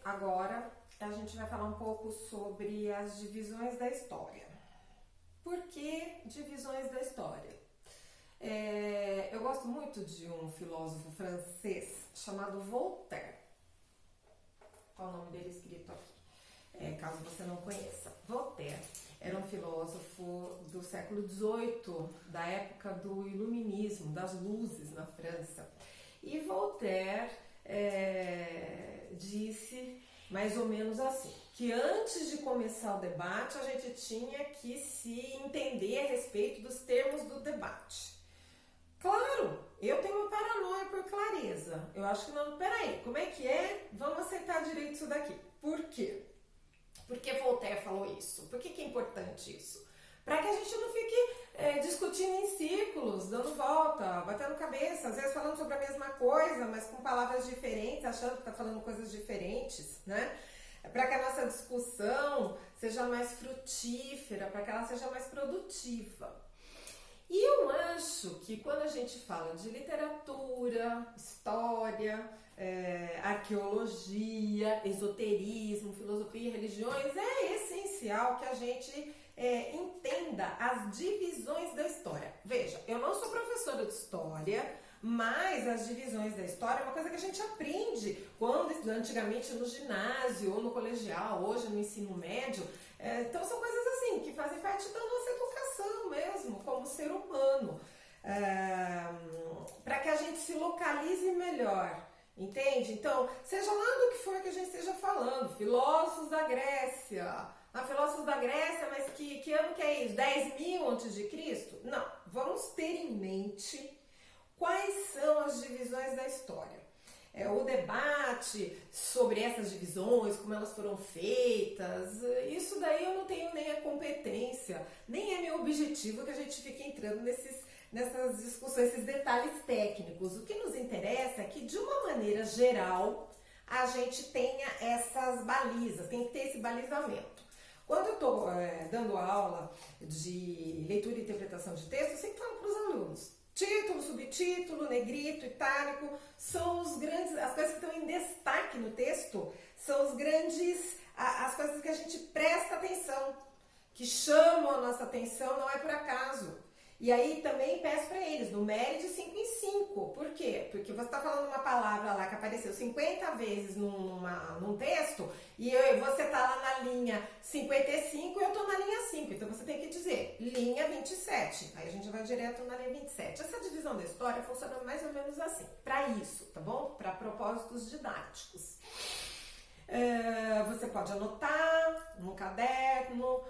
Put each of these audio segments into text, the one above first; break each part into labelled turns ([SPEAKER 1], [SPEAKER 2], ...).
[SPEAKER 1] Agora, a gente vai falar um pouco sobre as divisões da história. Por que divisões da história? Eu gosto muito de um filósofo francês chamado Voltaire. Qual é o nome dele escrito aqui? Caso você não conheça. Voltaire era um filósofo do século XVIII, da época do Iluminismo, das luzes na França. E Voltaire disse mais ou menos assim, que antes de começar o debate, a gente tinha que se entender a respeito dos termos do debate. Claro, eu tenho uma paranoia por clareza. Eu acho que não, peraí, como é que é? Vamos aceitar direito isso daqui. Por quê? Por que Voltaire falou isso? Por que é importante isso? Para que a gente não fique discutindo em círculos, dando volta, batendo cabeça, às vezes falando sobre a mesma coisa, mas com palavras diferentes, achando que está falando coisas diferentes, né? Para que a nossa discussão seja mais frutífera, para que ela seja mais produtiva. E eu acho que quando a gente fala de literatura, história, arqueologia, esoterismo, filosofia e religiões, é essencial que a gente entenda as divisões da história. Veja, eu não sou professora de história, mas as divisões da história é uma coisa que a gente aprende quando antigamente no ginásio ou no colegial, hoje no ensino médio. Então são coisas assim que fazem parte da nossa educação mesmo, como ser humano, para que a gente se localize melhor. Entende? Então, seja lá do que for que a gente esteja falando, filósofos da Grécia. Filósofos da Grécia, mas que ano que é isso? 10.000 antes de Cristo? Não, vamos ter em mente quais são as divisões da história. O debate sobre essas divisões, como elas foram feitas, isso daí eu não tenho nem a competência, nem é meu objetivo que a gente fique entrando nessas discussões, esses detalhes técnicos. O que nos interessa é que, de uma maneira geral, a gente tenha essas balizas, tem que ter esse balizamento. Quando eu estou dando aula de leitura e interpretação de texto, eu sempre falo para os alunos: título, subtítulo, negrito, itálico, são as coisas que estão em destaque no texto, são as coisas que a gente presta atenção, que chamam a nossa atenção, não é por acaso. E aí também peço para eles, numere de 5 em 5. Por quê? Porque você está falando uma palavra lá que apareceu 50 vezes num texto e você está lá na linha 55 e eu estou na linha 5. Então você tem que dizer linha 27. Aí a gente vai direto na linha 27. Essa divisão da história funciona mais ou menos assim. Para isso, tá bom? Para propósitos didáticos. Você pode anotar no caderno,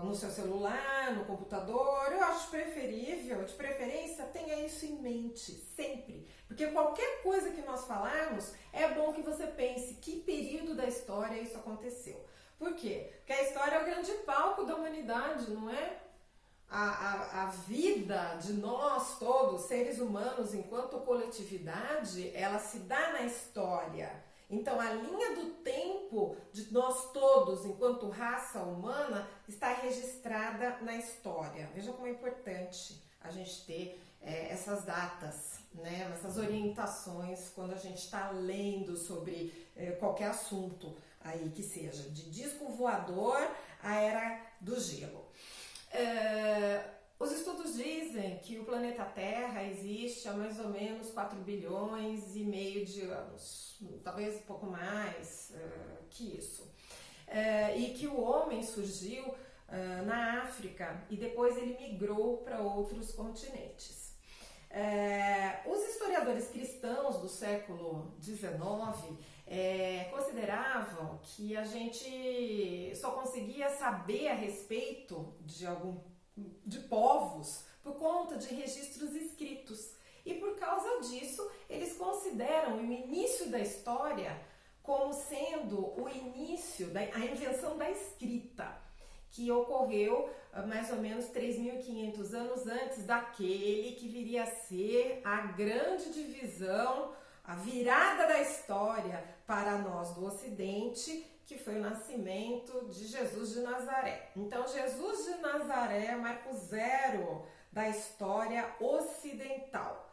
[SPEAKER 1] no seu celular, no computador. Eu acho preferível, de preferência, tenha isso em mente, sempre. Porque qualquer coisa que nós falarmos, é bom que você pense que período da história isso aconteceu. Por quê? Porque a história é o grande palco da humanidade, não é? A vida de nós todos, seres humanos, enquanto coletividade, ela se dá na história. Então, a linha do tempo de nós todos, enquanto raça humana, está registrada na história. Veja como é importante a gente ter essas datas, né? Essas orientações quando a gente está lendo sobre qualquer assunto aí que seja, de disco voador à era do gelo. Os estudos dizem que o planeta Terra existe há mais ou menos 4 bilhões e meio de anos, talvez um pouco mais que isso. E que o homem surgiu na África e depois ele migrou para outros continentes. Os historiadores cristãos do século XIX consideravam que a gente só conseguia saber a respeito de povos por conta de registros escritos. E por causa disso, eles consideram o início da história como sendo o início, a invenção da escrita, que ocorreu mais ou menos 3.500 anos antes daquele que viria a ser a grande divisão, a virada da história para nós do Ocidente, que foi o nascimento de Jesus de Nazaré. Então, Jesus de Nazaré marca o zero da história ocidental.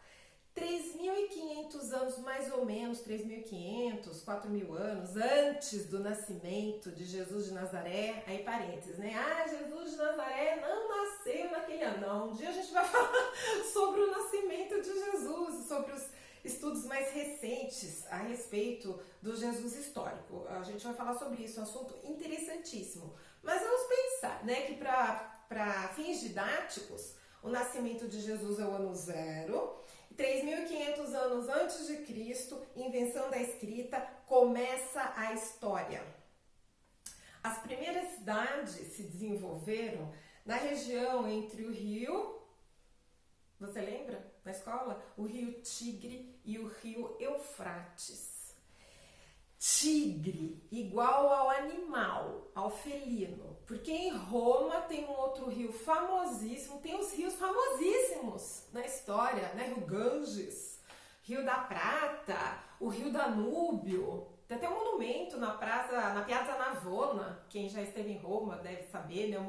[SPEAKER 1] 3.500 anos mais mais ou menos 3.500, 4.000 anos antes do nascimento de Jesus de Nazaré, aí parênteses, né? Ah, Jesus de Nazaré não nasceu naquele ano. Não, um dia a gente vai falar sobre o nascimento de Jesus, sobre os estudos mais recentes a respeito do Jesus histórico. A gente vai falar sobre isso, um assunto interessantíssimo. Mas vamos pensar, né, que para fins didáticos, o nascimento de Jesus é o ano zero. 3.500 anos antes de Cristo, invenção da escrita, começa a história. As primeiras cidades se desenvolveram na região entre o rio, você lembra na escola? O rio Tigre e o rio Eufrates. Tigre, igual ao animal, ao felino. Porque em Roma tem um outro rio famosíssimo, tem os rios famosíssimos na história, né? Rio Ganges, Rio da Prata, o rio Danúbio. Tem até um monumento na Piazza Navona, quem já esteve em Roma deve saber, né? O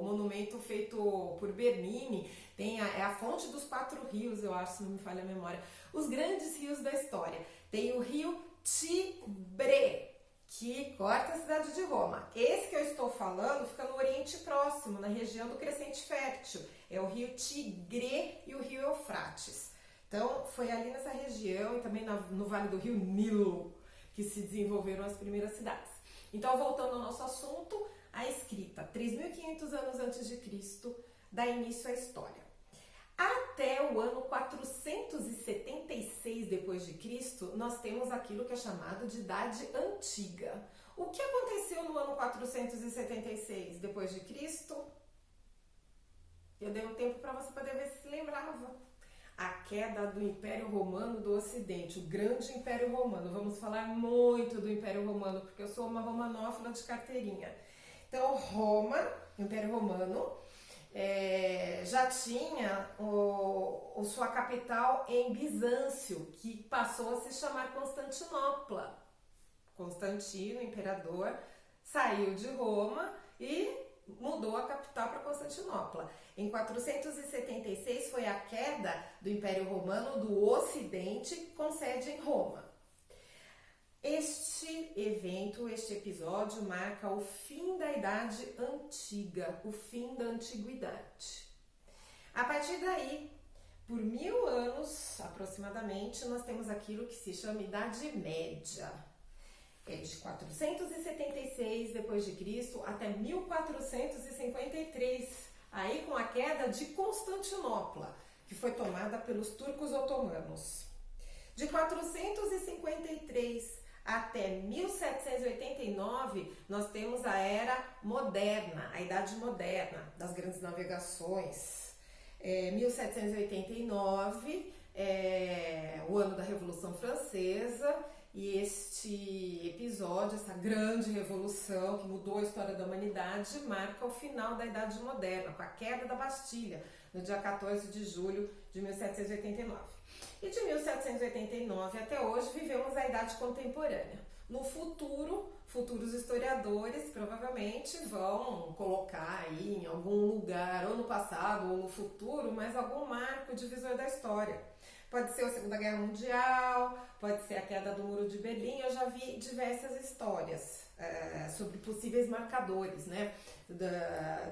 [SPEAKER 1] monumento feito por Bernini. É a fonte dos 4 rios, eu acho, se não me falha a memória. Os grandes rios da história. Tem o rio Tibre, que corta a cidade de Roma. Esse que eu estou falando fica no Oriente Próximo, na região do Crescente Fértil. É o rio Tigre e o rio Eufrates. Então, foi ali nessa região e também no Vale do Rio Nilo que se desenvolveram as primeiras cidades. Então, voltando ao nosso assunto, a escrita, 3.500 anos antes de Cristo, dá início à história. Até o ano 476 depois de Cristo, nós temos aquilo que é chamado de Idade Antiga. O que aconteceu no ano 476 depois de Cristo? Eu dei um tempo para você poder ver se lembrava. A queda do Império Romano do Ocidente, o grande Império Romano. Vamos falar muito do Império Romano, porque eu sou uma romanófila de carteirinha. Então, Roma, Império Romano, já tinha sua capital em Bizâncio, que passou a se chamar Constantinopla. Constantino, imperador, saiu de Roma e mudou a capital para Constantinopla. Em 476 foi a queda do Império Romano do Ocidente, com sede em Roma. Este evento, este episódio, marca o fim da Idade Antiga, o fim da Antiguidade. A partir daí, por 1000 anos aproximadamente, nós temos aquilo que se chama Idade Média. É de 476 depois de Cristo até 1453, aí com a queda de Constantinopla, que foi tomada pelos turcos otomanos. De 453 até 1789, nós temos a Era Moderna, a Idade Moderna das grandes navegações. 1789, o ano da Revolução Francesa, e este episódio, essa grande revolução que mudou a história da humanidade, marca o final da Idade Moderna, com a queda da Bastilha, no dia 14 de julho de 1789. E de 1789 até hoje vivemos a Idade Contemporânea. No futuro, futuros historiadores provavelmente vão colocar aí em algum lugar, ou no passado ou no futuro, mas algum marco divisor da história. Pode ser a Segunda Guerra Mundial, pode ser a queda do Muro de Berlim. Eu já vi diversas histórias sobre possíveis marcadores, né,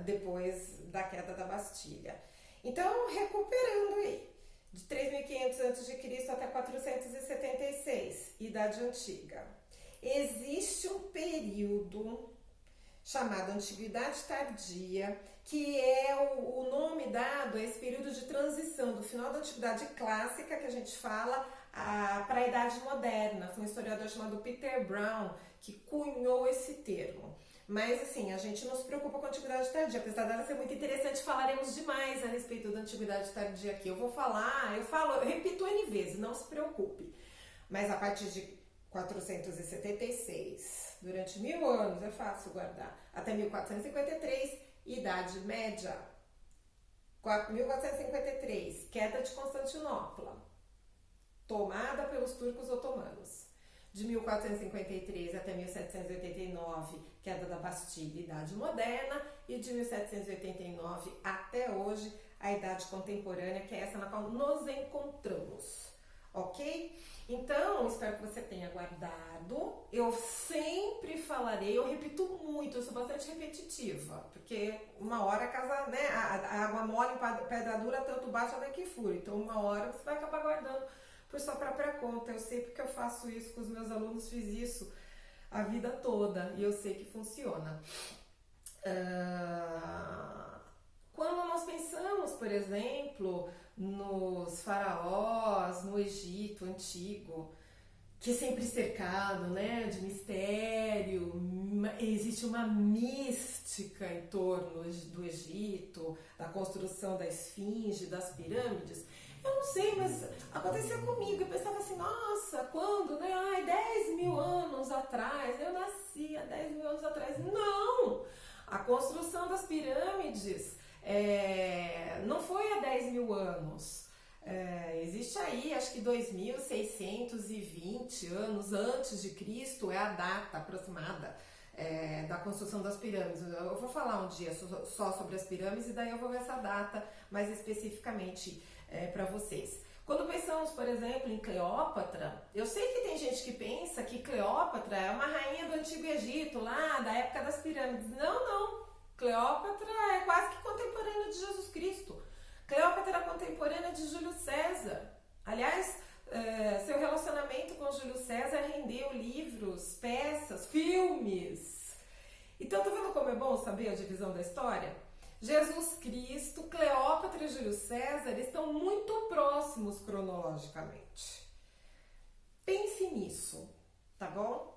[SPEAKER 1] depois da queda da Bastilha. Então, recuperando aí, de 3.500 a.C. até 476, Idade Antiga. Existe um período chamado Antiguidade Tardia, que é o nome dado a esse período de transição do final da Antiguidade Clássica, que a gente fala, para a Idade Moderna. Foi um historiador chamado Peter Brown que cunhou esse termo. Mas assim, a gente não se preocupa com a Antiguidade Tardia, apesar dela ser muito interessante, falaremos demais a respeito da Antiguidade Tardia aqui. Eu repito N vezes, não se preocupe. Mas a partir de 476, durante 1000 anos, é fácil guardar, até 1453, Idade Média. 1453, queda de Constantinopla, tomada pelos turcos otomanos. De 1453 até 1789, queda da Bastilha, Idade Moderna, e de 1789 até hoje, a Idade Contemporânea, que é essa na qual nos encontramos, ok? Então, espero que você tenha guardado. Eu sempre falarei, eu repito muito, eu sou bastante repetitiva, porque uma hora a casa, né, a água mole em pedra dura, tanto bate até que fura. Então, uma hora você vai acabar guardando por sua própria conta. Eu sei porque eu faço isso com os meus alunos, fiz isso a vida toda e eu sei que funciona. Quando nós pensamos, por exemplo, nos faraós, no Egito antigo, que é sempre cercado, né, de mistério, existe uma mística em torno do Egito, da construção da esfinge, das pirâmides. Eu não sei, mas acontecia comigo. Eu pensava assim, nossa, quando, né? Ai, 10 mil anos atrás, eu nasci há 10 mil anos atrás. Não! A construção das pirâmides não foi há 10 mil anos. Existe aí, acho que 2.620 anos antes de Cristo é a data aproximada da construção das pirâmides. Eu vou falar um dia só sobre as pirâmides e daí eu vou ver essa data mais especificamente para vocês. Quando pensamos, por exemplo, em Cleópatra, eu sei que tem gente que pensa que Cleópatra é uma rainha do Antigo Egito, lá da época das pirâmides. Não, não. Cleópatra é quase que contemporânea de Jesus Cristo. Cleópatra era contemporânea de Júlio César. Aliás, seu relacionamento com Júlio César rendeu livros, peças, filmes. Então, tá vendo como é bom saber a divisão da história? Jesus Cristo, Cleópatra e Júlio César estão muito próximos cronologicamente. Pense nisso, tá bom?